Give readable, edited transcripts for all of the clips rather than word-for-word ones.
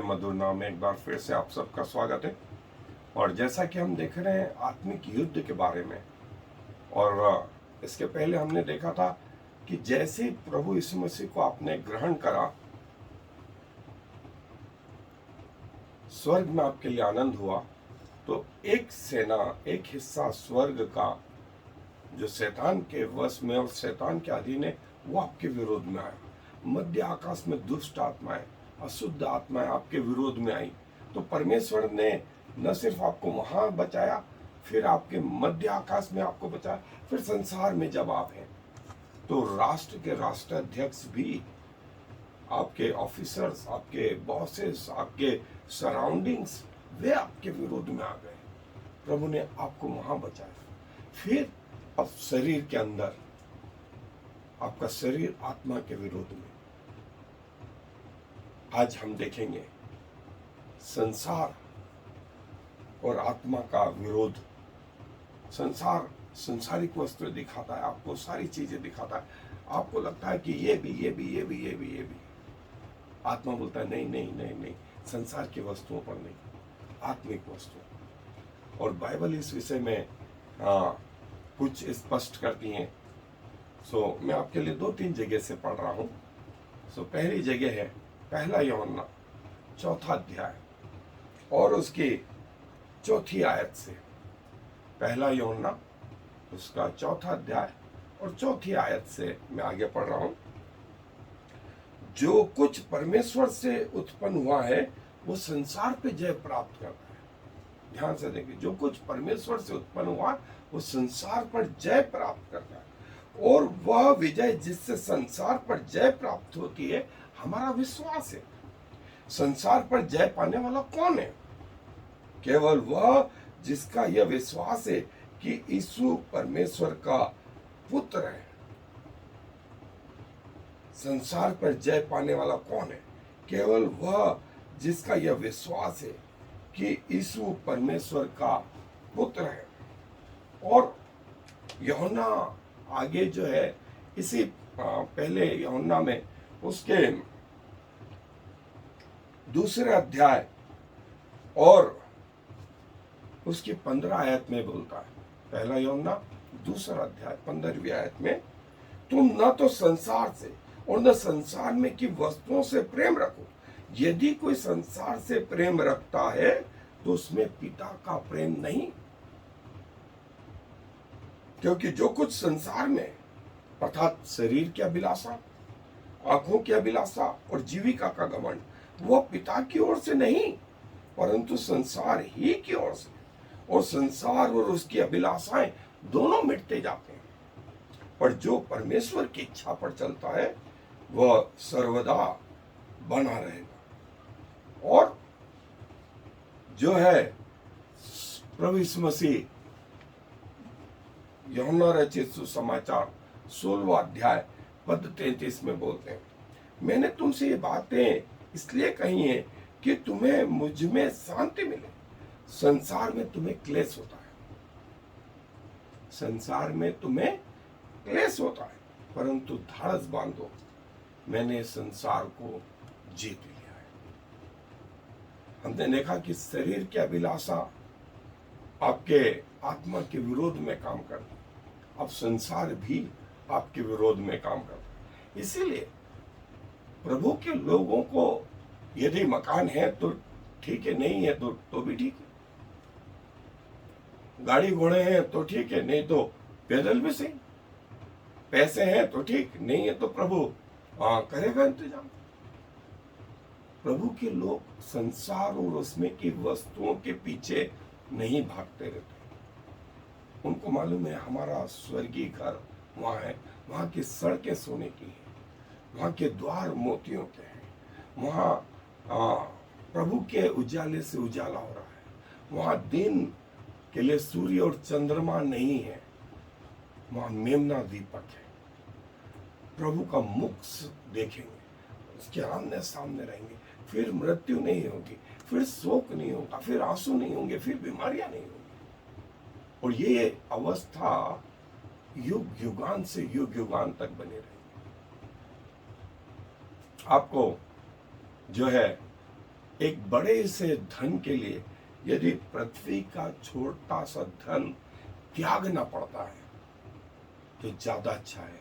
के मधुर नाम में एक बार फिर से आप सबका स्वागत है। और जैसा कि हम देख रहे हैं आत्मिक युद्ध के बारे में, और इसके पहले हमने देखा था कि जैसे प्रभु यीशु मसीह को आपने ग्रहण करा, स्वर्ग में आपके लिए आनंद हुआ, तो एक सेना, एक हिस्सा स्वर्ग का जो शैतान के वश में और शैतान के अधीन है, वो आपके विरोध में आया। मध्य आकाश में दुष्ट आत्माएं, अशुद्ध आत्माएं आपके विरोध में आई। तो परमेश्वर ने न सिर्फ आपको वहां बचाया, फिर आपके मध्य आकाश में आपको बचाया, फिर संसार में जब आप हैं तो राष्ट्र के राष्ट्राध्यक्ष भी, आपके ऑफिसर्स, आपके बॉसेस, आपके सराउंडिंग्स, वे आपके विरोध में आ गए। प्रभु ने आपको वहां बचाया। फिर अब शरीर के अंदर, आपका शरीर आत्मा के विरोध में। आज हम देखेंगे संसार और आत्मा का विरोध। संसार संसारिक वस्तु दिखाता है, आपको सारी चीजें दिखाता है। आपको लगता है कि ये भी, ये भी, ये भी, ये भी, ये भी। आत्मा बोलता है नहीं नहीं नहीं नहीं, संसार की वस्तुओं पर नहीं, आत्मिक वस्तु। और बाइबल इस विषय में कुछ स्पष्ट करती हैं। सो मैं आपके लिए 2-3 जगह से पढ़ रहा हूं। सो पहली जगह है पहला यूहन्ना 4 अध्याय और उसकी 4 आयत से। पहला यूहन्ना उसका 4 अध्याय और 4 आयत से मैं आगे पढ़ रहा हूं। जो कुछ परमेश्वर से उत्पन्न हुआ है वो संसार पे जय प्राप्त करता है। ध्यान से देखिए, जो कुछ परमेश्वर से उत्पन्न हुआ वो संसार पर जय प्राप्त करता है, और वह विजय जिससे संसार पर जय प्राप्त होती है हमारा विश्वास है। संसार पर जय पाने वाला कौन है? केवल वह जिसका यह विश्वास है कि यीशु परमेश्वर का पुत्र है। संसार पर जय पाने वाला कौन है? केवल वह जिसका यह विश्वास है कि यीशु परमेश्वर का पुत्र है। और यूहन्ना आगे जो है, इसी पहले यूहन्ना में उसके 2 अध्याय और उसकी 15 आयत में बोलता है। पहला यूहन्ना 2 अध्याय 15वीं आयत में, तुम न तो संसार से और न संसार में की वस्तुओं से प्रेम रखो। यदि कोई संसार से प्रेम रखता है तो उसमें पिता का प्रेम नहीं। क्योंकि जो कुछ संसार में, अर्थात शरीर की अभिलाषा, आंखों की अभिलाषा और जीविका का घमंड, वह पिता की ओर से नहीं परंतु संसार ही की ओर से। और संसार और उसकी अभिलाषाएं दोनों मिटते जाते हैं, पर जो परमेश्वर की इच्छा पर चलता है वह सर्वदा बना रहेगा। और जो है प्रभु यीशु मसीह यूहन्ना रचित सुसमाचार 16वां अध्याय पद 33 में बोलते हैं, मैंने तुमसे ये बातें इसलिए कही हैं कि तुम्हें मुझ में शांति मिले। संसार में तुम्हें क्लेश होता है, संसार में तुम्हें क्लेश होता है, परंतु धाड़स बांधो, मैंने संसार को जीत लिया है। हमने देखा कि शरीर की अभिलाषा आपके आत्मा के विरोध में काम करती, अब संसार भी आपके विरोध में काम करता है। इसीलिए प्रभु के लोगों को यदि मकान है तो ठीक है, नहीं है तो भी ठीक है, गाड़ी घोड़े हैं तो ठीक है, नहीं तो पैदल भी सही, पैसे हैं तो ठीक, नहीं है तो प्रभु करेगा इंतजाम। प्रभु के लोग संसार और उसमें की वस्तुओं के पीछे नहीं भागते रहते। उनको मालूम है हमारा स्वर्गीय घर वहां है, वहां की सड़कें सोने की है, वहां के द्वार मोतियों के हैं, वहां प्रभु के उजाले से उजाला हो रहा है, वहां दिन के लिए सूर्य और चंद्रमा नहीं है, वहां मेमना दीपक है। प्रभु का मुख देखेंगे, उसके आमने सामने रहेंगे, फिर मृत्यु नहीं होगी, फिर शोक नहीं होगा, फिर आंसू नहीं होंगे, फिर बीमारियां नहीं होंगी। और ये अवस्था युग युगान से युग युगान तक बने रहेगी। आपको जो है एक बड़े से धन के लिए यदि पृथ्वी का छोटा सा धन त्यागना पड़ता है तो ज्यादा अच्छा है,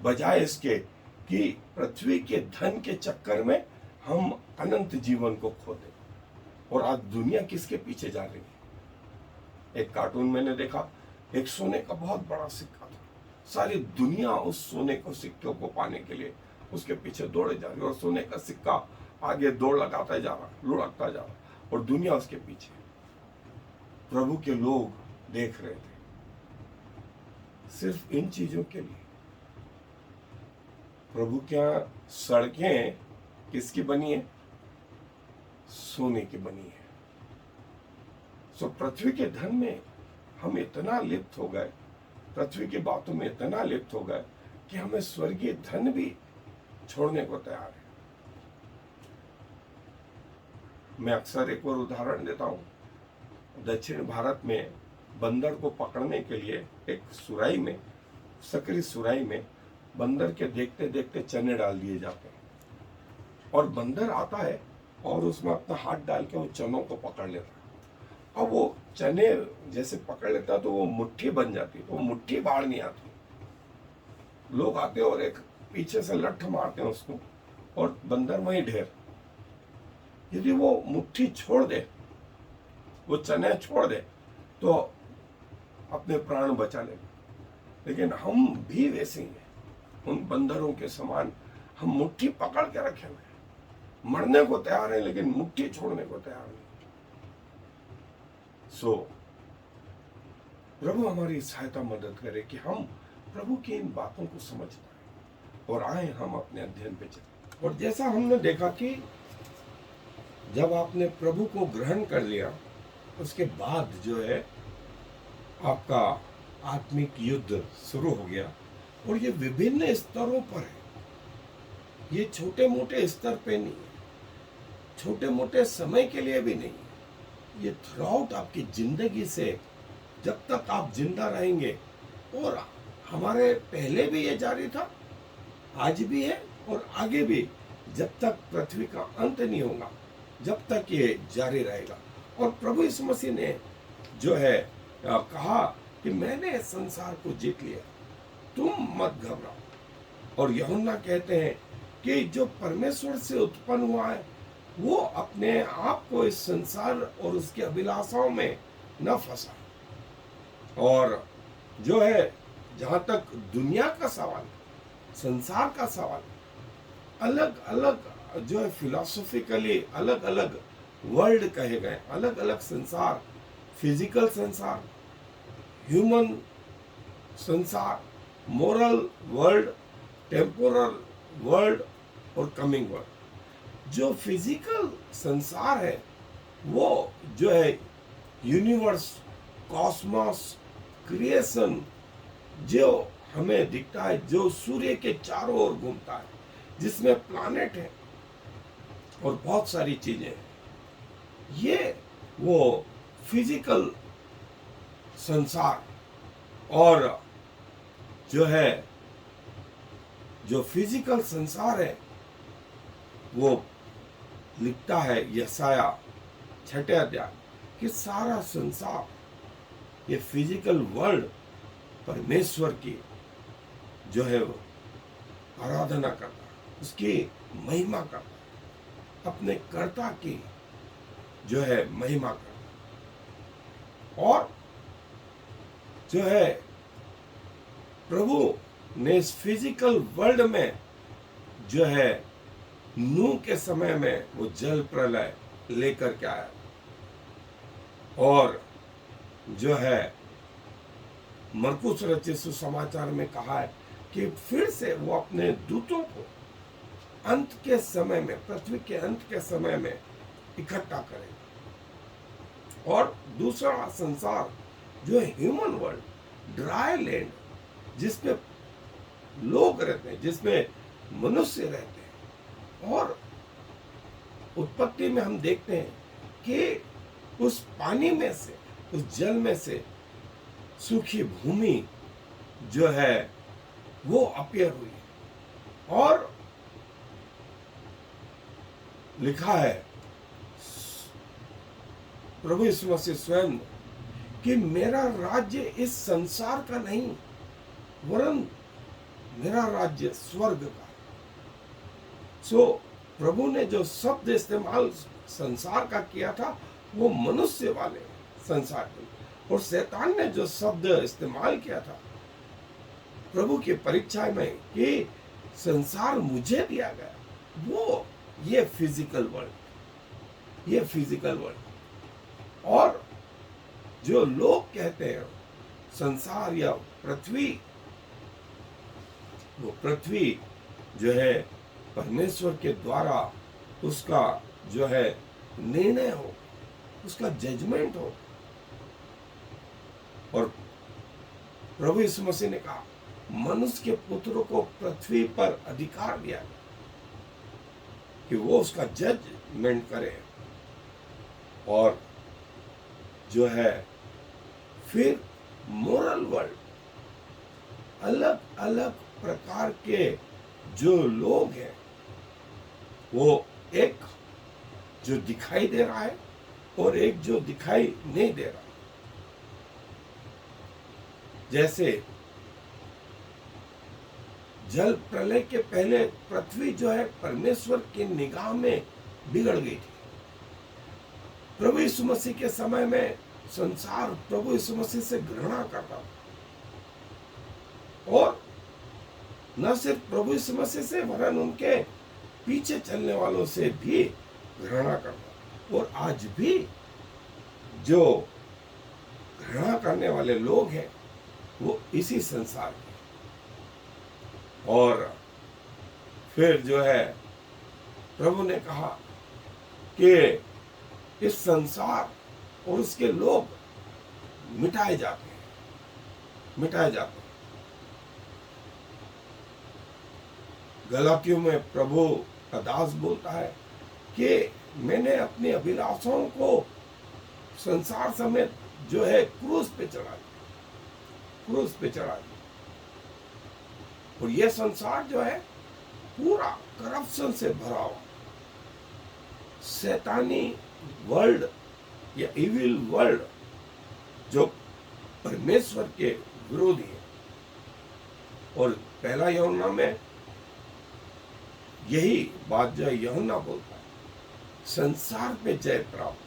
बजाय इसके कि पृथ्वी के धन के चक्कर में हम अनंत जीवन को खो दें। और आज दुनिया किसके पीछे जा रही है? एक कार्टून मैंने देखा, एक सोने का बहुत बड़ा सिक्का था, सारी दुनिया उस सोने को सिक्के को पाने के लिए उसके पीछे दौड़े जा रही है, और सोने का सिक्का आगे दौड़ लगाता जा रहा, लुढ़कता जा रहा, और दुनिया उसके पीछे। प्रभु के लोग देख रहे थे सिर्फ इन चीजों के लिए। प्रभु क्या सड़कें किसकी बनी है? सोने की बनी है। सो पृथ्वी के धन में हम इतना लिप्त हो गए, पृथ्वी की बातों में इतना लिप्त हो गए कि हमें स्वर्गीय धन भी छोड़ने को तैयार है। मैं अक्सर एक और उदाहरण देता हूं। दक्षिण भारत में बंदर को पकड़ने के लिए एक सुराही में, सकरी सुराही में बंदर के देखते देखते चने डाल दिए जाते हैं, और बंदर आता है और उसमें अपना हाथ डाल के वो चनों को पकड़ लेता है। अब वो चने जैसे पकड़ लेता है तो वो मुट्ठी बन जाती है, तो वो मुट्ठी बाहर नहीं आती। लोग आते हैं और एक पीछे से लठ मारते हैं उसको, और बंदर वहीं ढेर। यदि वो मुट्ठी छोड़ दे, वो चने छोड़ दे, तो अपने प्राण बचा ले। लेकिन हम भी वैसे ही हैं, उन बंदरों के समान। हम मुट्ठी पकड़ के रखे हुए हैं, मरने को तैयार है लेकिन मुट्ठी छोड़ने को तैयार नहीं। सो प्रभु हमारी सहायता मदद करे कि हम प्रभु की इन बातों को समझ पाए और आए हम अपने अध्ययन पे चले। और जैसा हमने देखा कि जब आपने प्रभु को ग्रहण कर लिया, उसके बाद जो है आपका आत्मिक युद्ध शुरू हो गया। और ये विभिन्न स्तरों पर है, ये छोटे मोटे स्तर पे नहीं है, छोटे मोटे समय के लिए भी नहीं है। ये थ्रू आपकी जिंदगी से जब तक आप जिंदा रहेंगे, और हमारे पहले भी ये जारी था, आज भी है और आगे भी, जब तक पृथ्वी का अंत नहीं होगा जब तक ये जारी रहेगा। और प्रभु यीशु मसीह ने जो है कहा कि मैंने संसार को जीत लिया, तुम मत घबराओ। और यूहन्ना कहते हैं कि जो परमेश्वर से उत्पन्न हुआ है वो अपने आप को इस संसार और उसकी अभिलाषाओं में न फंसा। और जो है जहां तक दुनिया का सवाल, संसार का सवाल, अलग अलग जो है फिलॉसफिकली अलग अलग वर्ल्ड कहे गए, अलग अलग संसार, फिजिकल संसार, ह्यूमन संसार, मोरल वर्ल्ड, टेम्पोरल वर्ल्ड और कमिंग वर्ल्ड। जो फिजिकल संसार है वो जो है यूनिवर्स, कॉस्मोस, क्रिएशन जो हमें दिखता है, जो सूर्य के चारों ओर घूमता है, जिसमें प्लैनेट है और बहुत सारी चीजें हैं, ये वो फिजिकल संसार। और जो है जो फिजिकल संसार है वो लिखता है यशाया 6 अध्याय कि सारा संसार, ये फिजिकल वर्ल्ड परमेश्वर की जो है वो आराधना करता है, उसकी महिमा करता है, अपने कर्ता की जो है महिमा करता है। और जो है प्रभु ने इस फिजिकल वर्ल्ड में जो है नूह के समय में वो जल प्रलय लेकर के आया, और जो है मरकुस रचित सुसमाचार में कहा है कि फिर से वो अपने दूतों को अंत के समय में, पृथ्वी के अंत के समय में इकट्ठा करेगा। और दूसरा संसार जो है ह्यूमन वर्ल्ड, ड्राई लैंड, जिसमें लोग रहते हैं, जिसमें मनुष्य रहते हैं। और उत्पत्ति में हम देखते हैं कि उस पानी में से, उस जल में से सूखी भूमि जो है वो अपीयर हुई। और लिखा है प्रभु यीशु मसीह स्वयं कि मेरा राज्य इस संसार का नहीं, वरन मेरा राज्य स्वर्ग का। सो प्रभु ने जो शब्द इस्तेमाल संसार का किया था वो मनुष्य वाले संसार के, और शैतान ने जो शब्द इस्तेमाल किया था प्रभु की परीक्षा में कि संसार मुझे दिया गया, वो ये फिजिकल वर्ल्ड। और जो लोग कहते हैं संसार या पृथ्वी, वो पृथ्वी जो है परमेश्वर के द्वारा उसका जो है निर्णय हो, उसका जजमेंट हो। और प्रभु यीशु मसीह ने कहा मनुष्य के पुत्र को पृथ्वी पर अधिकार दिया कि वो उसका जजमेंट करे। और जो है फिर मोरल वर्ल्ड, अलग अलग प्रकार के जो लोग हैं, वो एक जो दिखाई दे रहा है और एक जो दिखाई नहीं दे रहा। जैसे जल प्रलय के पहले पृथ्वी जो है परमेश्वर की निगाह में बिगड़ गई थी। प्रभु यीशु मसीह के समय में संसार प्रभु यीशु मसीह से घृणा करता था, और न सिर्फ प्रभु यीशु मसीह से वरन उनके पीछे चलने वालों से भी घृणा करता। और आज भी जो घृणा करने वाले लोग हैं वो इसी संसार के। और फिर जो है प्रभु ने कहा कि इस संसार और उसके लोग मिटाए जाते हैं। गलातियों में प्रभु का दास बोलता है कि मैंने अपनी अभिलाषाओं को संसार समेत जो है क्रूस पे चढ़ा दिया। और यह संसार जो है पूरा करप्शन से भरा हुआ, शैतानी वर्ल्ड या इविल वर्ल्ड जो परमेश्वर के विरोधी है। और पहला यूहन्ना में यही बात जो है यूहन्ना बोलता है, संसार पे जय प्राप्त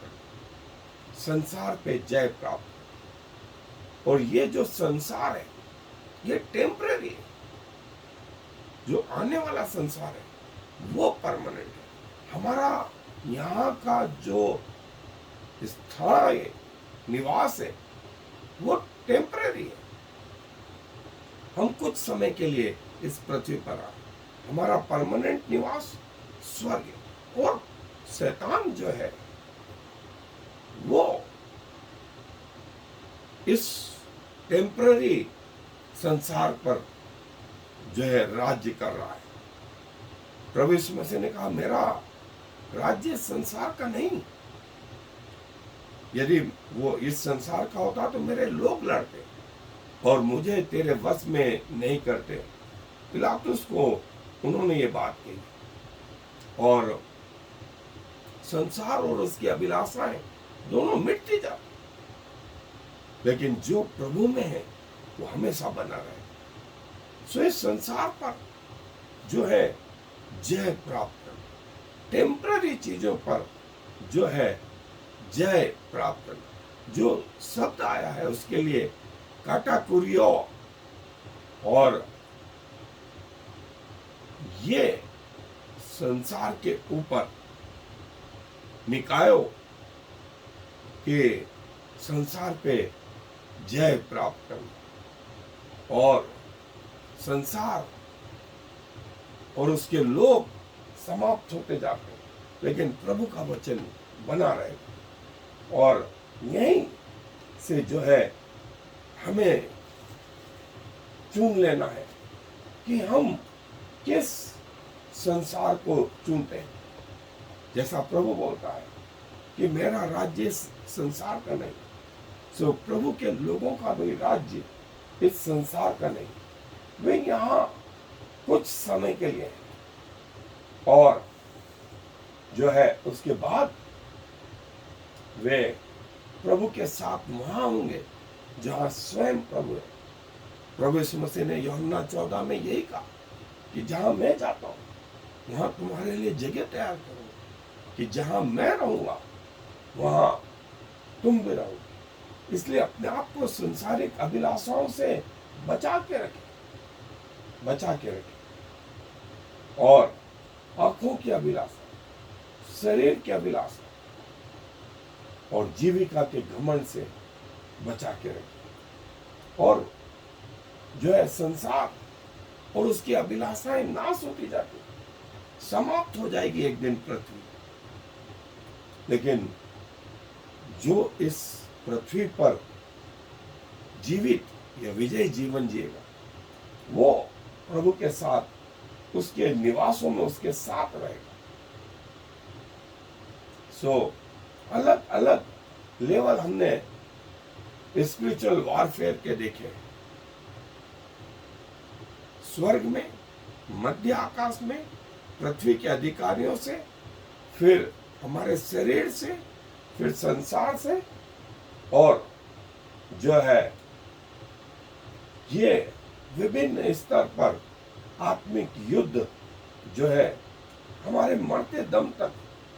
कर। और ये जो संसार है ये टेम्पररी है, जो आने वाला संसार है वो परमानेंट है। हमारा यहाँ का जो स्थायी निवास है वो टेम्पररी है। हम कुछ समय के लिए इस पृथ्वी पर आए, हमारा परमानेंट निवास स्वर्ग है। और शैतान जो है वो इस टेम्पररी संसार पर जो है राज्य कर रहा है। प्रभु यीशु मसीह ने कहा मेरा राज्य संसार का नहीं। यदि वो इस संसार का होता तो मेरे लोग लड़ते और मुझे तेरे वश में नहीं करते। पिलातुस को उन्होंने ये बात कही। और संसार और उसकी अभिलाषाएं दोनों मिटती जाती, लेकिन जो प्रभु में है वो हमेशा बना रहे। सो इस संसार पर जो है जय प्राप्त करना, टेम्पररी चीजों पर जो है जय प्राप्त करना। जो शब्द आया है उसके लिए काटाकुरियो, और ये संसार के ऊपर निकायो के संसार पे जय प्राप्त करना। और संसार और उसके लोग समाप्त होते जाते हैं, लेकिन प्रभु का वचन बना रहेगा। और यहीं से जो है हमें चुन लेना है कि हम किस संसार को चुनते हैं। जैसा प्रभु बोलता है कि मेरा राज्य इस संसार का नहीं। सो प्रभु के लोगों का भी राज्य इस संसार का नहीं। वे यहाँ कुछ समय के लिए हैं और जो है उसके बाद वे प्रभु के साथ वहां होंगे जहां स्वयं प्रभु है। प्रभु यीशु मसीह ने यूहन्ना 14 में यही कहा कि जहां मैं जाता हूं वहां तुम्हारे लिए जगह तैयार करूंगा, कि जहां मैं रहूंगा वहां तुम भी रहोगे। इसलिए अपने आप को संसारिक अभिलाषाओं से बचा के रखें, बचा के रखें। और आंखों की अभिलाषा, शरीर की अभिलाषा और जीविका के घमंड से बचा के रखें। और जो है संसार और उसकी अभिलाषाएं नाश होती जाती, समाप्त हो जाएगी एक दिन पृथ्वी। लेकिन जो इस पृथ्वी पर जीवित या विजयी जीवन जिएगा वो प्रभु के साथ उसके निवासों में उसके साथ रहेगा। अलग अलग लेवल हमने स्पिरिचुअल वॉरफेयर के देखे। स्वर्ग में, मध्य आकाश में, पृथ्वी के अधिकारियों से, फिर हमारे शरीर से, फिर संसार से, और जो है ये विभिन्न स्तर पर आत्मिक युद्ध जो है हमारे मरते दम तक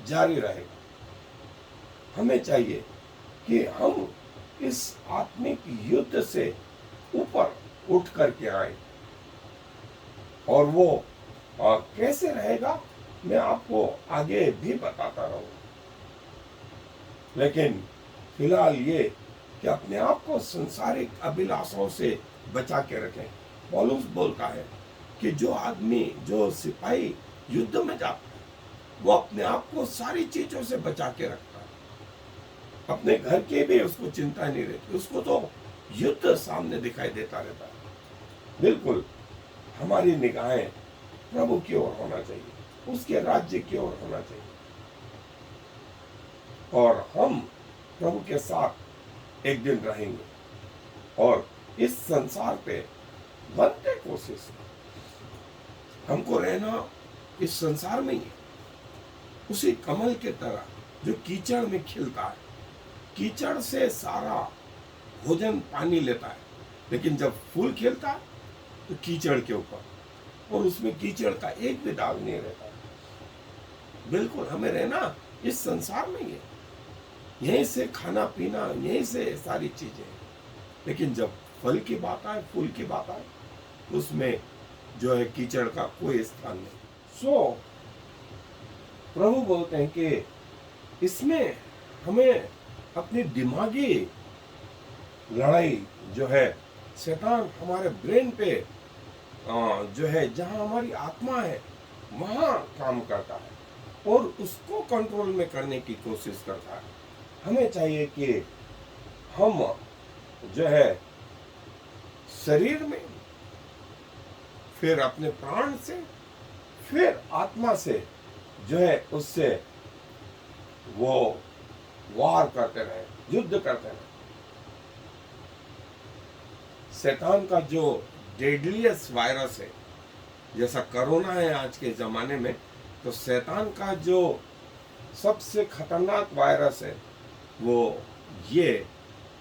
जारी रहेगा। हमें चाहिए कि हम इस आत्मिक युद्ध से ऊपर उठ करके आए। और वो कैसे रहेगा मैं आपको आगे भी बताता रहूंगा। लेकिन फिलहाल ये कि अपने आप को संसारिक अभिलाषाओं से बचा के रखें। पौलुस बोलता है कि जो आदमी, जो सिपाही युद्ध में जाता है वो अपने आप को सारी चीजों से बचा के रखता है। अपने घर की भी उसको चिंता नहीं रहती, उसको तो युद्ध सामने दिखाई देता रहता है। बिल्कुल हमारी निगाहें प्रभु की ओर होना चाहिए, उसके राज्य की ओर होना चाहिए, और हम प्रभु के साथ एक दिन रहेंगे। और इस संसार पे बनते कोशिश हमको रहना इस संसार में ही है, उसी कमल के तरह जो कीचड़ में खिलता है। कीचड़ से सारा भोजन पानी लेता है, लेकिन जब फूल खिलता है तो कीचड़ के ऊपर, और उसमें कीचड़ का एक भी दाग नहीं रहता। बिल्कुल हमें रहना इस संसार में ही है, यहीं से खाना पीना, यहीं से सारी चीजें। लेकिन जब फल की बात आए, फूल की बात आए, उसमें जो है कीचड़ का कोई स्थान नहीं। प्रभु बोलते हैं कि इसमें हमें अपनी दिमागी लड़ाई जो है, शैतान हमारे ब्रेन पे जो है, जहां हमारी आत्मा है वहां काम करता है और उसको कंट्रोल में करने की कोशिश करता है। हमें चाहिए कि हम जो है शरीर में, फिर अपने प्राण से, फिर आत्मा से जो है उससे वो वार करते रहे, युद्ध करते रहे। शैतान का जो डेडलीस्ट वायरस है, जैसा कोरोना है आज के जमाने में, तो शैतान का जो सबसे खतरनाक वायरस है वो ये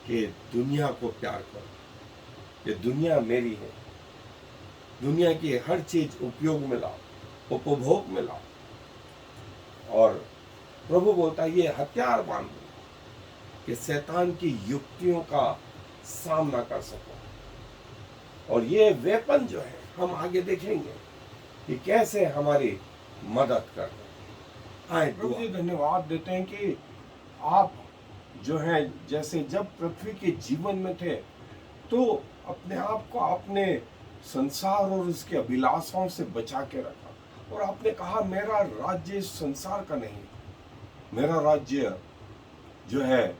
कि दुनिया को प्यार करो, ये दुनिया मेरी है, दुनिया की हर चीज उपयोग में लाओ, उपभोग में लाओ। और प्रभु बोलता है ये हथियार बांध दो कि शैतान की युक्तियों का सामना कर सको। और ये वेपन जो है हम आगे देखेंगे कि कैसे हमारी मदद करते हैं। आए प्रभु जी धन्यवाद देते हैं कि आप जो है, जैसे जब पृथ्वी के जीवन में थे तो अपने आप को आपने संसार और उसके अभिलाषाओं से बचा के रखा, और आपने कहा मेरा राज्य संसार का नहीं, मेरा राज्य जो है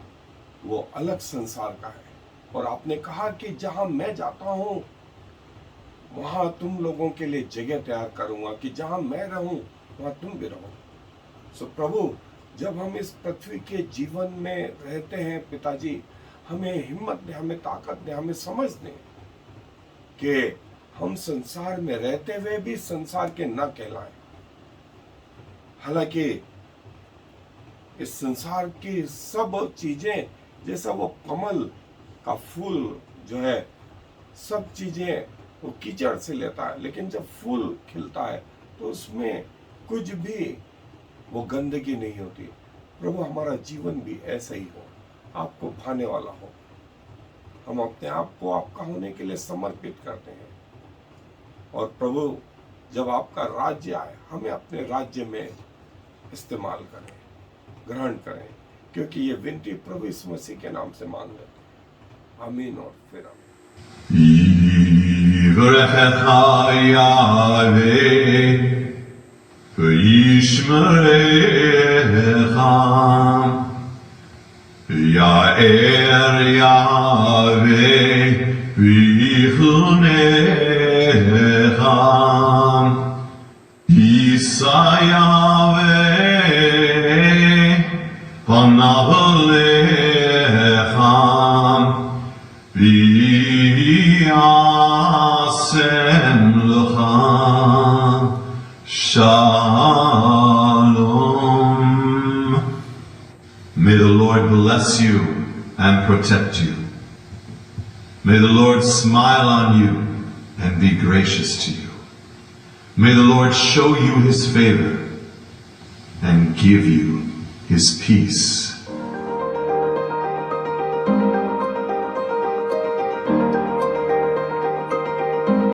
वो अलग संसार का है। और आपने कहा कि जहां मैं जाता हूं वहां तुम लोगों के लिए जगह तैयार करूंगा, कि जहां मैं रहूं वहां तुम भी रहो। सो प्रभु, जब हम इस पृथ्वी के जीवन में रहते हैं पिताजी, हमें हिम्मत दे, हमें ताकत दे, हमें समझ दे कि हम संसार में रहते हुए भी संसार के न कहलाएं। हालांकि इस संसार की सब चीजें जैसा वो कमल का फूल जो है सब चीजें वो कीचड़ से लेता है, लेकिन जब फूल खिलता है तो उसमें कुछ भी वो गंदगी नहीं होती। प्रभु हमारा जीवन भी ऐसा ही हो, आपको भाने वाला हो। हम अपने आप को आपका होने के लिए समर्पित करते हैं, और प्रभु जब आपका राज्य आए हमें अपने राज्य में इस्तेमाल करें, ग्रहण करें, क्योंकि ये विनती प्रभु यीशु मसीह के नाम से मांग लेते हैं। आमीन और फिर आमीन। יברכך יהוה וישמרך, יאר יהוה ויחונך, יישא יהוה פניו אליך ויעשם לך shalom. May the Lord bless you and protect you. May the Lord smile on you and be gracious to you. May the Lord show you his favor and give you his peace.